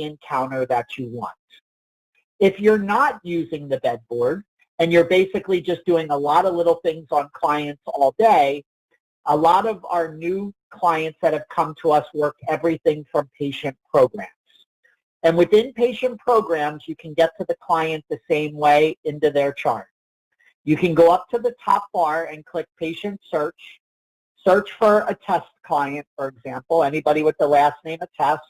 encounter that you want. If you're not using the bed board and you're basically just doing a lot of little things on clients all day, a lot of our new clients that have come to us work everything from patient programs. And within patient programs, you can get to the client the same way into their chart. You can go up to the top bar and click patient search. Search for a test client, for example, anybody with the last name of Test.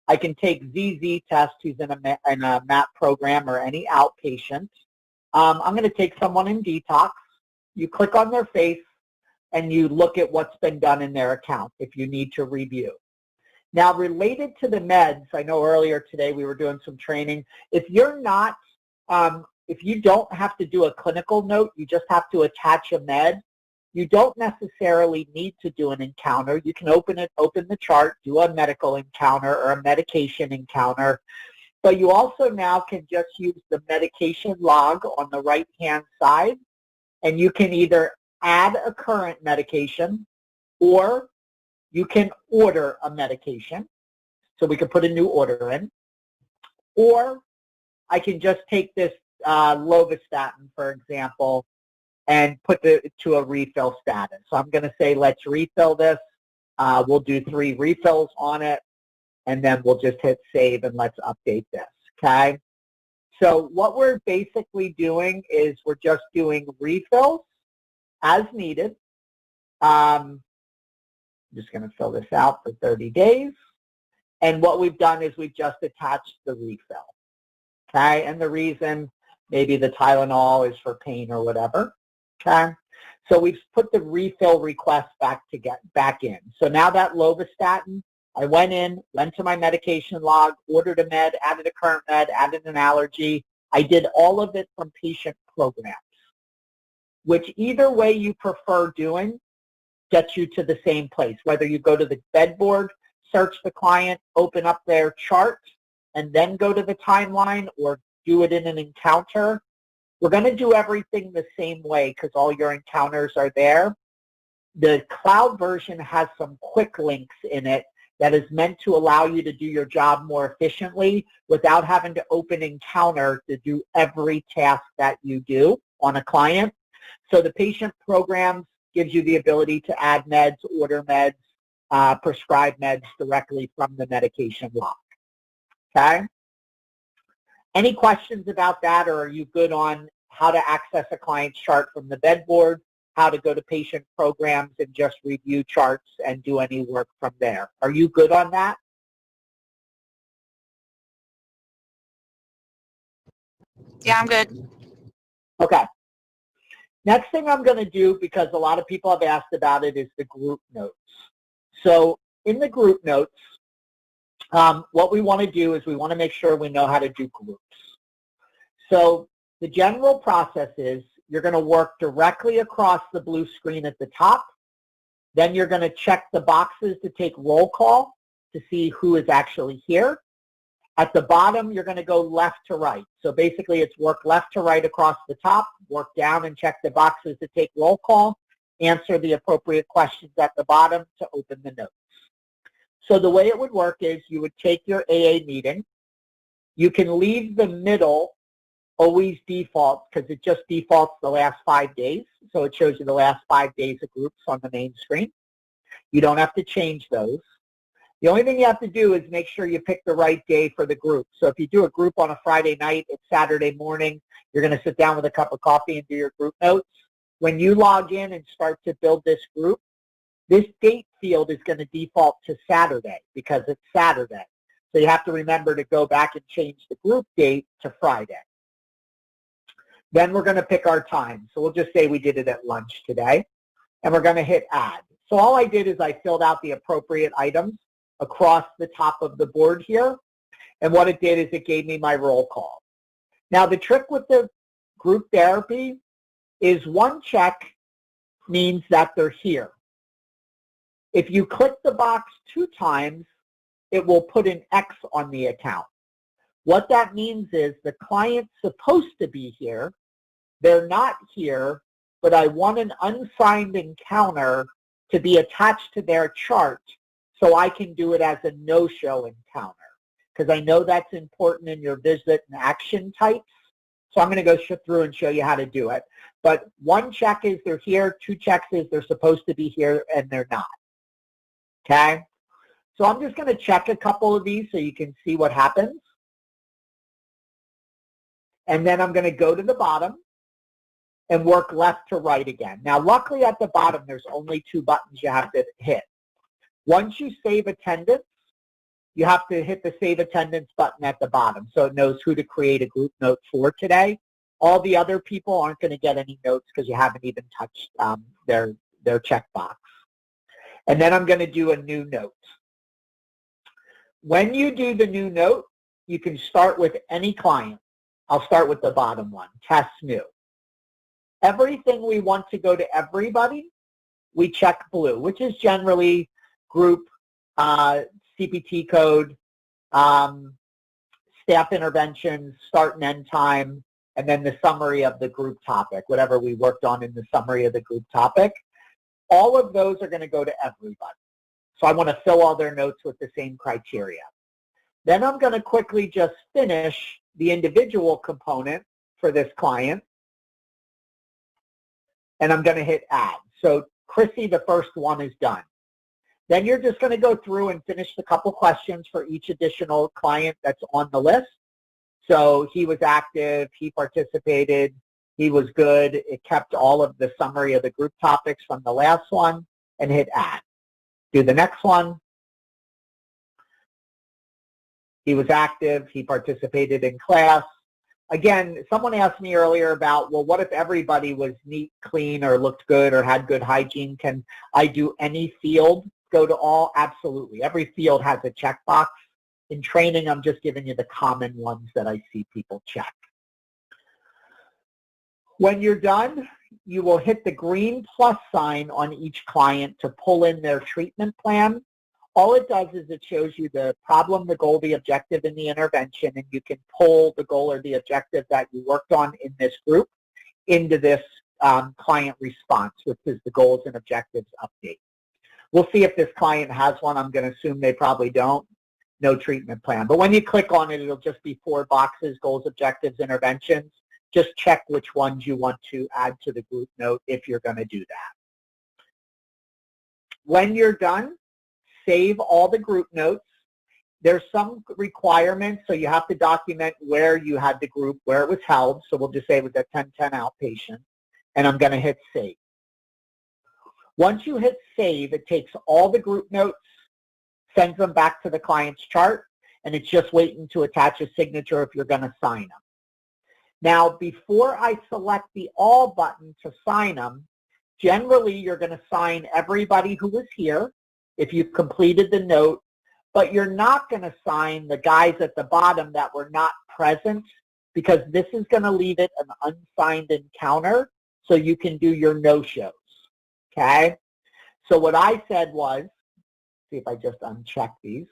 I can take ZZ Test, who's in a MAP program, or any outpatient. I'm going to take someone in detox. You click on their face and you look at what's been done in their account if you need to review. Now, related to the meds, I know earlier today we were doing some training. If you're not, if you don't have to do a clinical note, you just have to attach a med, you don't necessarily need to do an encounter. You can open the chart, do a medical encounter or a medication encounter, but you also now can just use the medication log on the right-hand side, and you can either add a current medication or you can order a medication, so we can put a new order in, or I can just take this lovastatin, for example, and put it to a refill status. So I'm going to say, let's refill this. We'll do 3 refills on it, and then we'll just hit save and let's update this, okay? So what we're basically doing is we're just doing refills as needed. I'm just going to fill this out for 30 days. And what we've done is we've just attached the refill, okay? And the reason, maybe the Tylenol is for pain or whatever. Okay, so we've put the refill request back in. So now that lovastatin, I went to my medication log, ordered a med, added a current med, added an allergy. I did all of it from patient programs, which either way you prefer doing gets you to the same place. Whether you go to the bed board, search the client, open up their chart, and then go to the timeline, or do it in an encounter. We're going to do everything the same way because all your encounters are there. The cloud version has some quick links in it that is meant to allow you to do your job more efficiently without having to open encounter to do every task that you do on a client. So the patient programs gives you the ability to add meds, order meds, prescribe meds directly from the medication log. Okay? Any questions about that, or are you good on how to access a client's chart from the bed board, how to go to patient programs and just review charts and do any work from there? Are you good on that? Yeah, I'm good. Okay. Next thing I'm going to do, because a lot of people have asked about it, is the group notes. So in the group notes, what we want to do is we want to make sure we know how to do groups. So the general process is you're going to work directly across the blue screen at the top. Then you're going to check the boxes to take roll call to see who is actually here. At the bottom, you're going to go left to right. So basically, it's work left to right across the top, work down and check the boxes to take roll call, answer the appropriate questions at the bottom to open the notes. So the way it would work is you would take your AA meeting. You can leave the middle always default because it just defaults the last 5 days. So it shows you the last 5 days of groups on the main screen. You don't have to change those. The only thing you have to do is make sure you pick the right day for the group. So if you do a group on a Friday night, it's Saturday morning, you're going to sit down with a cup of coffee and do your group notes. When you log in and start to build this group, this date field is going to default to Saturday because it's Saturday. So you have to remember to go back and change the group date to Friday. Then we're going to pick our time. So we'll just say we did it at lunch today. And we're going to hit add. So all I did is I filled out the appropriate items across the top of the board here. And what it did is it gave me my roll call. Now the trick with the group therapy is one check means that they're here. If you click the box 2 times, it will put an X on the account. What that means is the client's supposed to be here. They're not here, but I want an unsigned encounter to be attached to their chart so I can do it as a no-show encounter. because I know that's important in your visit and action types. So I'm going to go through and show you how to do it. But 1 check is they're here, 2 checks is they're supposed to be here and they're not. Okay? So I'm just going to check a couple of these so you can see what happens. And then I'm going to go to the bottom and work left to right again. Now, luckily at the bottom, there's only 2 buttons you have to hit. Once you save attendance, you have to hit the Save Attendance button at the bottom so it knows who to create a group note for today. All the other people aren't going to get any notes because you haven't even touched their checkbox. And then I'm going to do a new note. When you do the new note, you can start with any client. I'll start with the bottom one, Test New. Everything we want to go to everybody, we check blue, which is generally group, CPT code, staff interventions, start and end time, and then the summary of the group topic, whatever we worked on in the summary of the group topic. All of those are going to go to everybody. So I want to fill all their notes with the same criteria. Then I'm going to quickly just finish the individual component for this client, and I'm going to hit Add. So Chrissy, the first one is done. Then you're just going to go through and finish the couple questions for each additional client that's on the list. So he was active, he participated, he was good. It kept all of the summary of the group topics from the last one, and hit Add. Do the next one. He was active, he participated in class. Again, someone asked me earlier about, well, what if everybody was neat, clean, or looked good, or had good hygiene? Can I do any field? Go to all? Absolutely. Every field has a checkbox. In training, I'm just giving you the common ones that I see people check. When you're done, you will hit the green plus sign on each client to pull in their treatment plan. All it does is it shows you the problem, the goal, the objective, and the intervention, and you can pull the goal or the objective that you worked on in this group into this client response, which is the goals and objectives update. We'll see if this client has one. I'm going to assume they probably don't. No treatment plan. But when you click on it, it'll just be 4 boxes, goals, objectives, interventions. Just check which ones you want to add to the group note if you're going to do that. When you're done, save all the group notes. There's some requirements, so you have to document where you had the group, where it was held. So we'll just say it was at 1010 outpatient, and I'm going to hit save. Once you hit save, it takes all the group notes, sends them back to the client's chart, and it's just waiting to attach a signature if you're going to sign them. Now, before I select the all button to sign them, generally you're going to sign everybody who was here if you've completed the note, but you're not going to sign the guys at the bottom that were not present, because this is going to leave it an unsigned encounter so you can do your no-shows. Okay? So what I said was, see if I just uncheck these.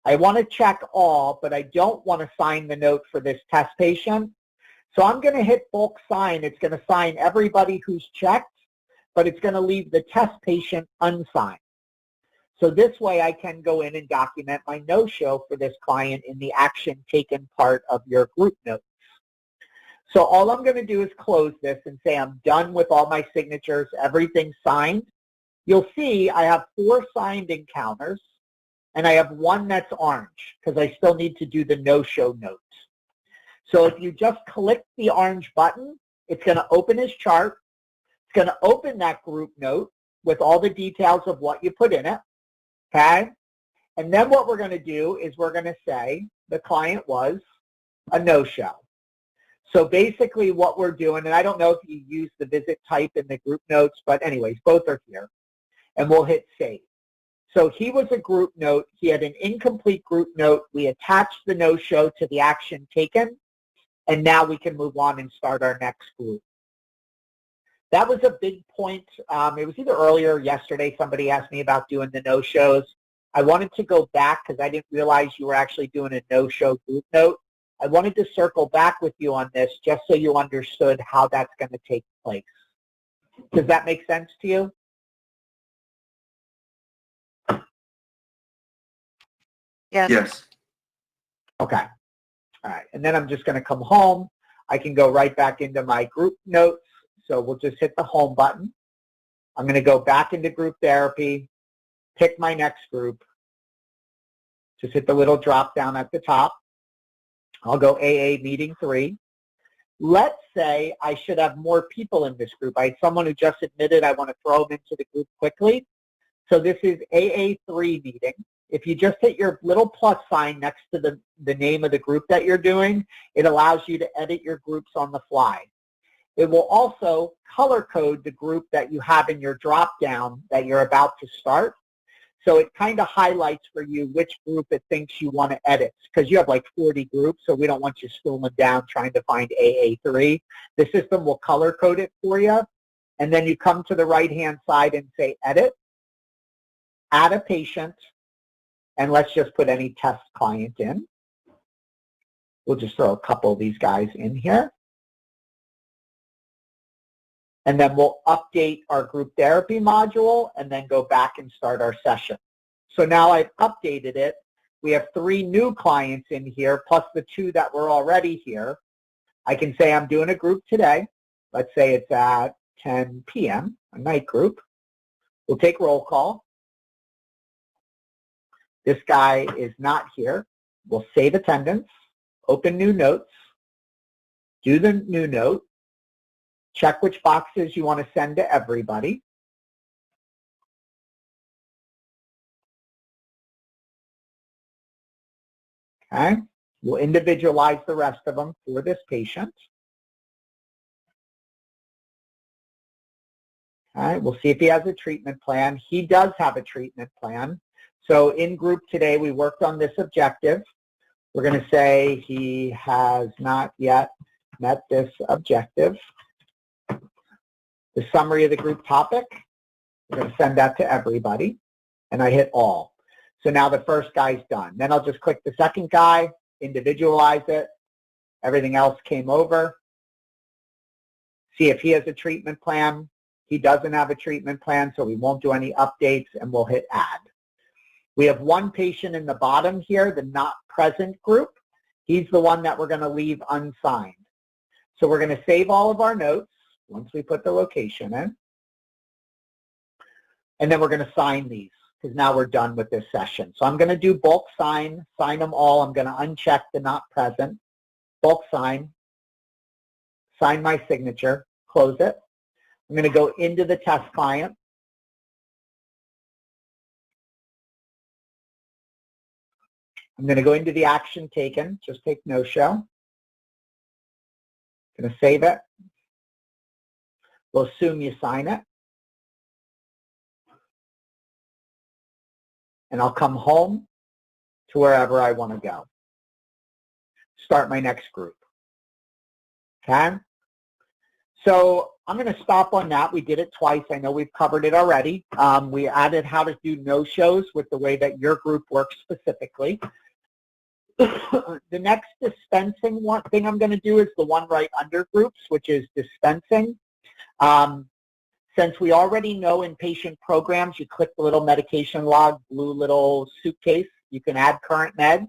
I want to check all, but I don't want to sign the note for this test patient. So I'm going to hit bulk sign. It's going to sign everybody who's checked, but it's going to leave the test patient unsigned. So this way I can go in and document my no-show for this client in the action taken part of your group notes. So all I'm going to do is close this and say I'm done with all my signatures, everything's signed. You'll see I have 4 signed encounters, and I have 1 that's orange because I still need to do the no-show notes. So if you just click the orange button, it's going to open his chart. It's going to open that group note with all the details of what you put in it, okay? And then what we're going to do is we're going to say the client was a no-show. So basically what we're doing, and I don't know if you use the visit type in the group notes, but anyways, both are here. And we'll hit save. So he was a group note. He had an incomplete group note. We attached the no-show to the action taken, and now we can move on and start our next group. That was a big point. It was either earlier or yesterday somebody asked me about doing the no-shows. I wanted to go back because I didn't realize you were actually doing a no-show group note. I wanted to circle back with you on this just so you understood how that's going to take place. Does that make sense to you? Yes. Yes. Okay. All right. And then I'm just going to come home. I can go right back into my group notes. So we'll just hit the home button. I'm going to go back into group therapy, pick my next group. Just hit the little drop down at the top. I'll go AA meeting 3. Let's say I should have more people in this group. I had someone who just admitted I want to throw them into the group quickly. So this is AA3 meeting. If you just hit your little plus sign next to the name of the group that you're doing, it allows you to edit your groups on the fly. It will also color code the group that you have in your drop down that you're about to start. So it kind of highlights for you which group it thinks you want to edit, because you have like 40 groups, so we don't want you scrolling down trying to find AA3. The system will color code it for you, and then you come to the right-hand side and say edit, add a patient, and let's just put any test client in. We'll just throw a couple of these guys in here. And then we'll update our group therapy module and then go back and start our session. So now I've updated it. We have 3 new clients in here, plus the 2 that were already here. I can say I'm doing a group today. Let's say it's at 10 p.m., a night group. We'll take roll call. This guy is not here. We'll save attendance, open new notes, do the new note, check which boxes you want to send to everybody. Okay, we'll individualize the rest of them for this patient. Okay, we'll see if he has a treatment plan. He does have a treatment plan. So in group today, we worked on this objective. We're going to say he has not yet met this objective. The summary of the group topic, we're going to send that to everybody, and I hit all. So now the first guy's done. Then I'll just click the second guy, individualize it. Everything else came over. See if he has a treatment plan. He doesn't have a treatment plan, so we won't do any updates, and we'll hit add. We have 1 patient in the bottom here, the not present group. He's the one that we're going to leave unsigned. So we're going to save all of our notes once we put the location in. And then we're going to sign these, because now we're done with this session. So I'm going to do bulk sign them all. I'm going to uncheck the not present, bulk sign my signature, close it. I'm going to go into the test client. I'm going to go into the action taken, just take no show. I'm going to save it. We'll assume you sign it. And I'll come home to wherever I want to go. Start my next group. Okay? So I'm going to stop on that. We did it twice. I know we've covered it already. We added how to do no-shows with the way that your group works specifically. The next dispensing thing I'm going to do is the one right under groups, which is dispensing. Since we already know in patient programs, you click the little medication log, blue little suitcase, you can add current meds.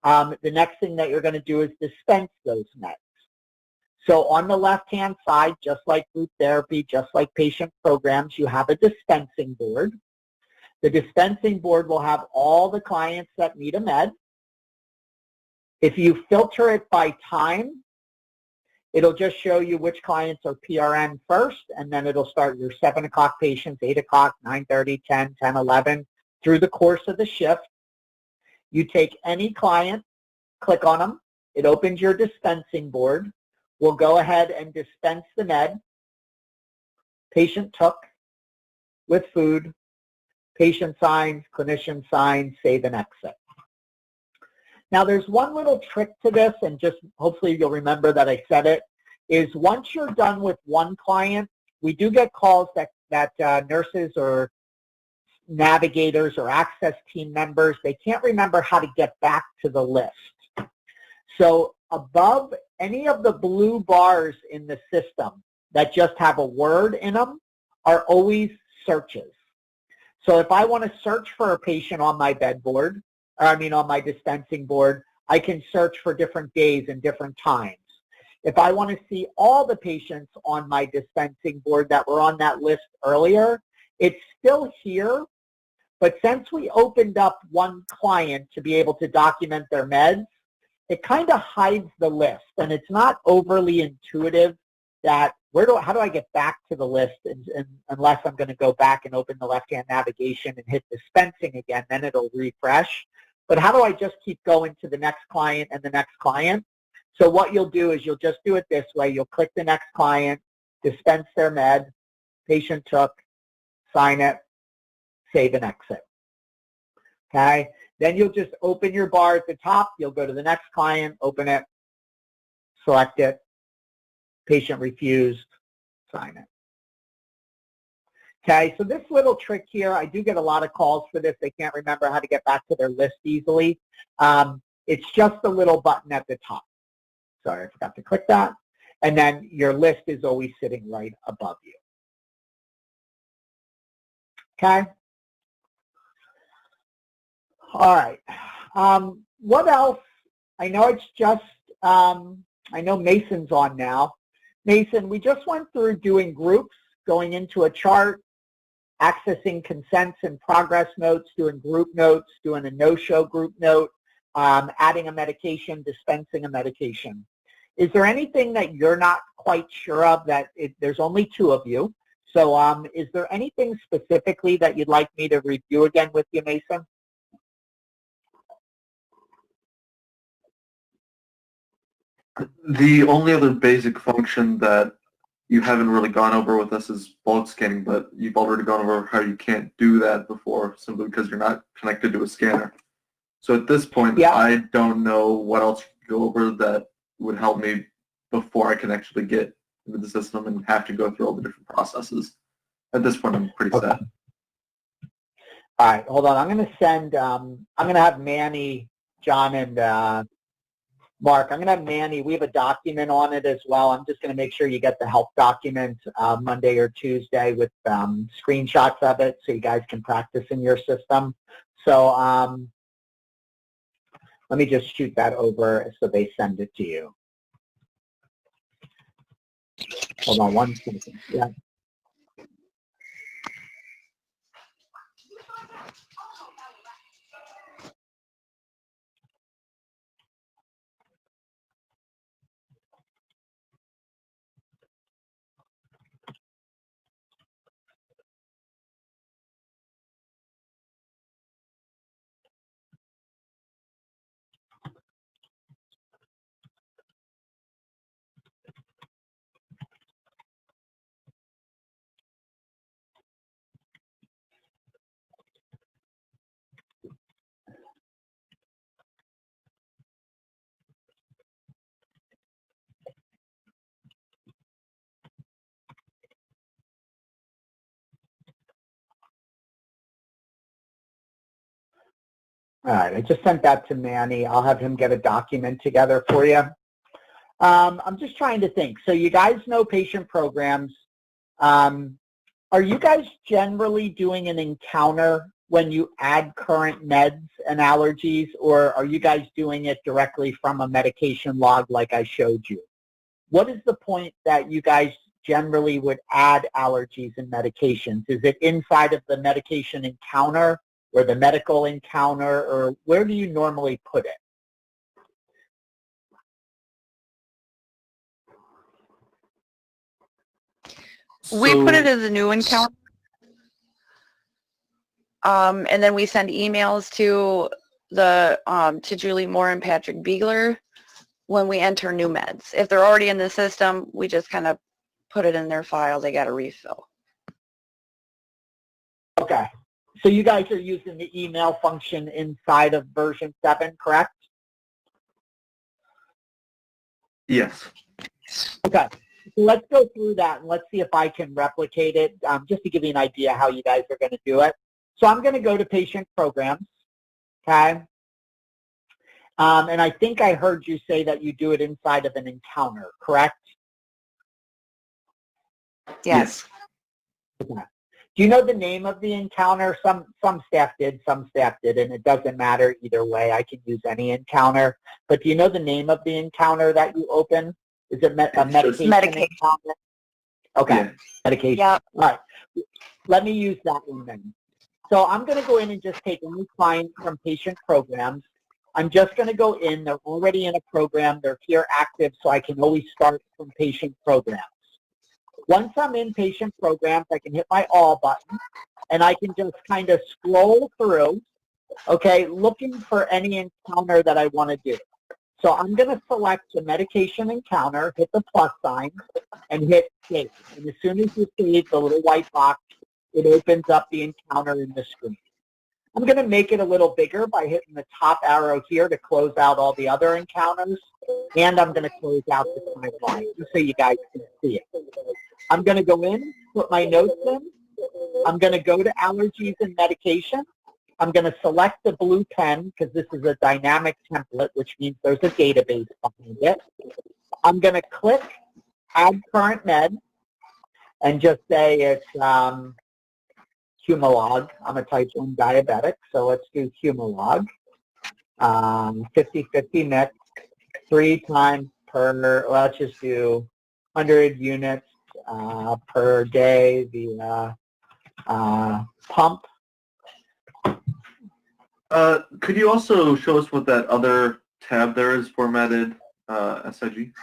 The next thing that you're going to do is dispense those meds. So on the left-hand side, just like group therapy, just like patient programs, you have a dispensing board. The dispensing board will have all the clients that need a med. If you filter it by time, it'll just show you which clients are PRN first, and then it'll start your 7 o'clock patients, 8 o'clock, 9:30, 10, 10, 11, through the course of the shift. You take any client, click on them. It opens your dispensing board. We'll go ahead and dispense the med. Patient took with food. Patient signs, clinician signs, save and exit. Now there's one little trick to this, and just hopefully you'll remember that I said it, is once you're done with one client, we do get calls that nurses or navigators or access team members, they can't remember how to get back to the list. So above any of the blue bars in the system that just have a word in them are always searches. So if I want to search for a patient on my bed board, on my dispensing board, I can search for different days and different times. If I want to see all the patients on my dispensing board that were on that list earlier, it's still here, but since we opened up one client to be able to document their meds, it kind of hides the list, and it's not overly intuitive that how do I get back to the list unless I'm going to go back and open the left-hand navigation and hit dispensing again, then it'll refresh. But how do I just keep going to the next client and the next client? So what you'll do is you'll just do it this way. You'll click the next client, dispense their med, patient took, sign it, save and exit. Okay? Then you'll just open your bar at the top. You'll go to the next client, open it, select it, patient refused, sign it. Okay, so this little trick here, I do get a lot of calls for this. They can't remember how to get back to their list easily. It's just a little button at the top. Sorry, I forgot to click that. And then your list is always sitting right above you. Okay? All right. What else? I know it's just, I know Mason's on now. Mason, we just went through doing groups, going into a chart, accessing consents and progress notes, doing group notes, doing a no-show group note, adding a medication, dispensing a medication. Is there anything that you're not quite sure of that there's only two of you? So is there anything specifically that you'd like me to review again with you, Mason? The only other basic function that you haven't really gone over with us is bulk scanning, but you've already gone over how you can't do that before simply because you're not connected to a scanner. So at this point, yeah, I don't know what else you could go over that would help me before I can actually get into the system and have to go through all the different processes. At this point, I'm pretty set. All right, hold on. I'm going to send, I'm going to have Manny, John, and Mark, I'm going to have Manny. We have a document on it as well. I'm just going to make sure you get the help document Monday or Tuesday with screenshots of it so you guys can practice in your system. So let me just shoot that over so they send it to you. Hold on one second. Yeah. All right, I just sent that to Manny. I'll have him get a document together for you. I'm just trying to think. So you guys know patient programs. Are you guys generally doing an encounter when you add current meds and allergies, or are you guys doing it directly from a medication log like I showed you? What is the point that you guys generally would add allergies and medications? Is it inside of the medication encounter or the medical encounter, or where do you normally put it? We put it as a new encounter. And then we send emails to to Julie Moore and Patrick Beegler when we enter new meds. If they're already in the system, we just kind of put it in their file. They got to refill. Okay. So you guys are using the email function inside of version 7, correct? Yes. Okay. So let's go through that and let's see if I can replicate it just to give you an idea how you guys are going to do it. So I'm going to go to patient programs, okay? And I think I heard you say that you do it inside of an encounter, correct? Yes. Okay. Do you know the name of the encounter? Some staff did, some staff didn't. It doesn't matter either way. I can use any encounter. But do you know the name of the encounter that you open? Is it a medication encounter? Okay, Yeah. medication. Yeah. All right. Let me use that one then. So I'm going to go in and just take any client from patient programs. I'm just going to go in. They're already in a program. They're here active, so I can always start from patient programs. Once I'm in patient programs, I can hit my all button, and I can just kind of scroll through, okay, looking for any encounter that I want to do. So I'm going to select the medication encounter, hit the plus sign, and hit save. And as soon as you save the little white box, it opens up the encounter in the screen. I'm going to make it a little bigger by hitting the top arrow here to close out all the other encounters, and I'm going to close out the timeline just so you guys can see it. I'm going to go in, put my notes in. I'm going to go to allergies and medication. I'm going to select the blue pen because this is a dynamic template, which means there's a database behind it. I'm going to click Add Current Med and just say it's Humalog. I'm a type 1 diabetic, so let's do Humalog. 50-50 mix, 3 times per, let's just do 100 units per day via pump. Could you also show us what that other tab there is formatted SIG?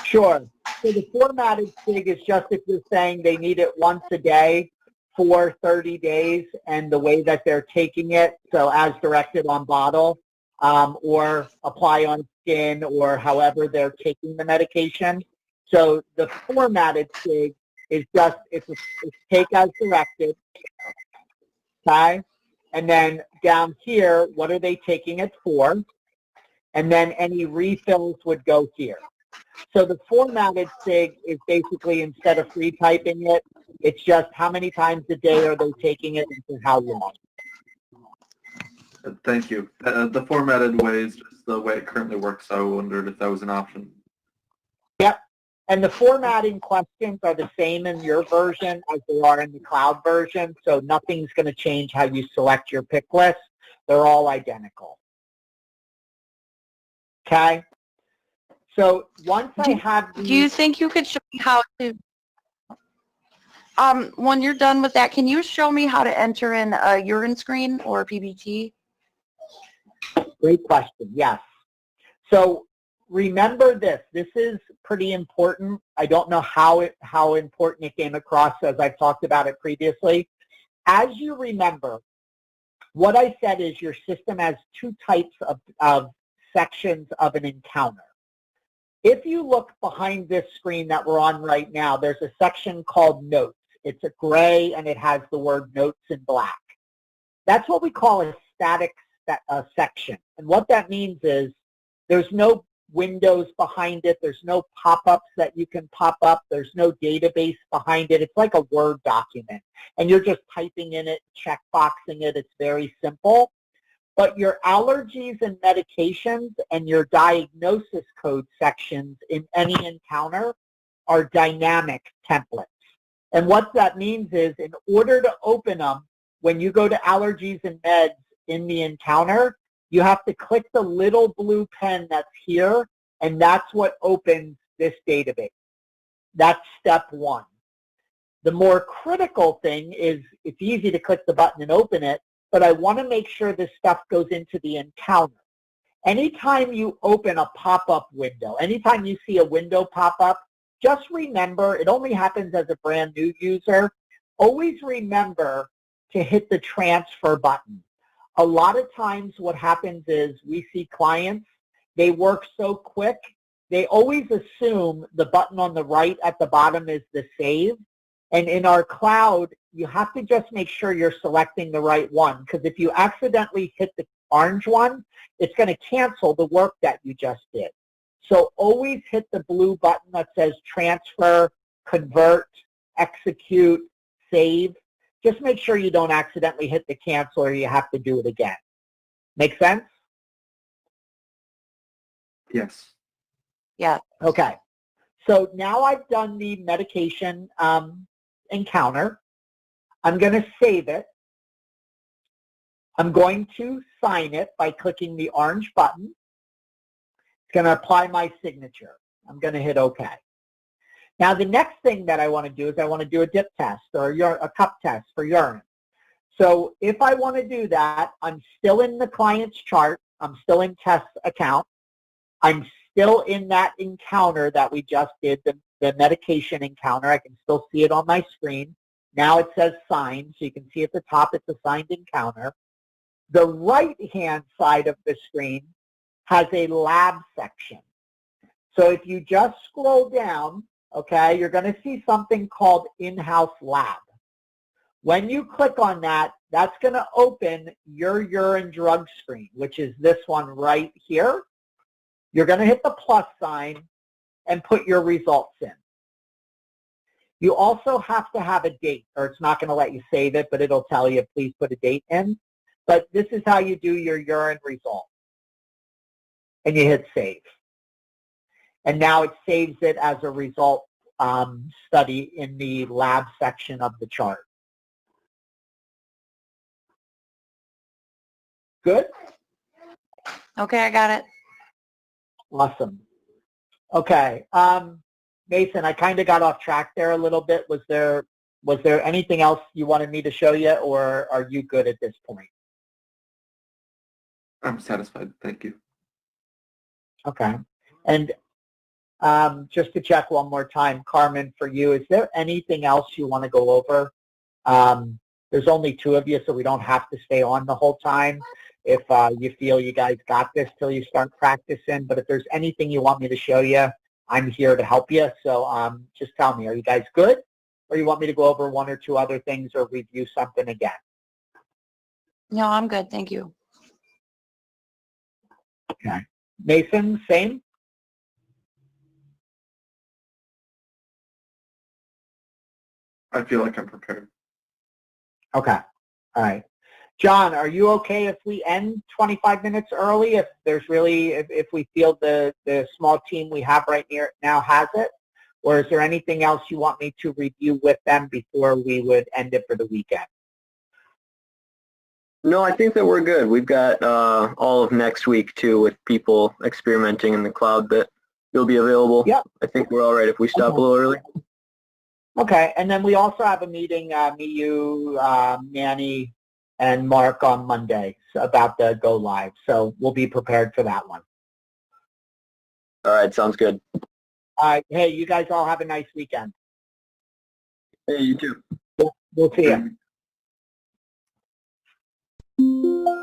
Sure. So the formatted SIG is just if you're saying they need it once a day for 30 days and the way that they're taking it, so as directed on bottle, or apply on skin, or however they're taking the medication. So the formatted SIG is just, it's take as directed, okay? And then down here, what are they taking it for? And then any refills would go here. So the formatted SIG is basically, instead of free typing it, it's just how many times a day are they taking it and for how long. Thank you. The formatted way is just the way it currently works. I wondered if that was an option. Yep. And the formatting questions are the same in your version as they are in the cloud version, so nothing's going to change how you select your pick list. They're all identical. Okay? So once I have these... Do you think you could show me how to, when you're done with that, can you show me how to enter in a urine screen or a PBT? Great question, yes. So remember this. This is pretty important. I don't know how important it came across as I've talked about it previously. As you remember, what I said is your system has 2 types of sections of an encounter. If you look behind this screen that we're on right now, there's a section called Notes. It's a gray and it has the word Notes in black. That's what we call a static section. And what that means is there's no windows behind it. There's no pop-ups that you can pop up. There's no database behind it. It's like a Word document. And you're just typing in it, checkboxing it. It's very simple. But your allergies and medications and your diagnosis code sections in any encounter are dynamic templates. And what that means is in order to open them, when you go to allergies and meds in the encounter, you have to click the little blue pen that's here, and that's what opens this database. That's step 1. The more critical thing is it's easy to click the button and open it, but I want to make sure this stuff goes into the encounter. Anytime you open a pop-up window, anytime you see a window pop up, just remember, it only happens as a brand new user, always remember to hit the transfer button. A lot of times what happens is we see clients, they work so quick, they always assume the button on the right at the bottom is the save. And in our cloud, you have to just make sure you're selecting the right one, because if you accidentally hit the orange one, it's going to cancel the work that you just did. So always hit the blue button that says transfer, convert, execute, save. Just make sure you don't accidentally hit the cancel or you have to do it again. Make sense? Yes. Yeah. Okay. So now I've done the medication encounter. I'm going to save it. I'm going to sign it by clicking the orange button. It's going to apply my signature. I'm going to hit OK. Now, the next thing that I want to do is I want to do a dip test or a cup test for urine. So if I want to do that, I'm still in the client's chart. I'm still in test account. I'm still in that encounter that we just did, the medication encounter. I can still see it on my screen. Now it says signed, so you can see at the top it's a signed encounter. The right-hand side of the screen has a lab section. So if you just scroll down, okay, you're going to see something called in-house lab. When you click on that, that's going to open your urine drug screen, which is this one right here. You're going to hit the plus sign and put your results in. You also have to have a date, or it's not going to let you save it, but it'll tell you, please put a date in. But this is how you do your urine result. And you hit save. And now it saves it as a result study in the lab section of the chart. Good? Okay, I got it. Awesome. Okay. Mason, I kind of got off track there a little bit. Was there anything else you wanted me to show you, or are you good at this point? I'm satisfied. Thank you. Okay. And just to check one more time, Carmen, for you, is there anything else you want to go over? There's only two of you, so we don't have to stay on the whole time. If you feel you guys got this till you start practicing, but if there's anything you want me to show you, I'm here to help you. So just tell me, are you guys good? Or you want me to go over one or two other things or review something again? No, I'm good. Thank you. Okay. Mason, same? I feel like I'm prepared. Okay. All right. John, are you okay if we end 25 minutes early if there's really, if we feel the small team we have right now has it? Or is there anything else you want me to review with them before we would end it for the weekend? No, I think that we're good. We've got all of next week, too, with people experimenting in the cloud that will be available. Yep. I think we're all right if we stop a little early. Okay, and then we also have a meeting, me, you, Manny, and Mark on Monday about the go live. So we'll be prepared for that one. All right, sounds good. All right, hey, you guys all have a nice weekend. Hey, you too. We'll see you.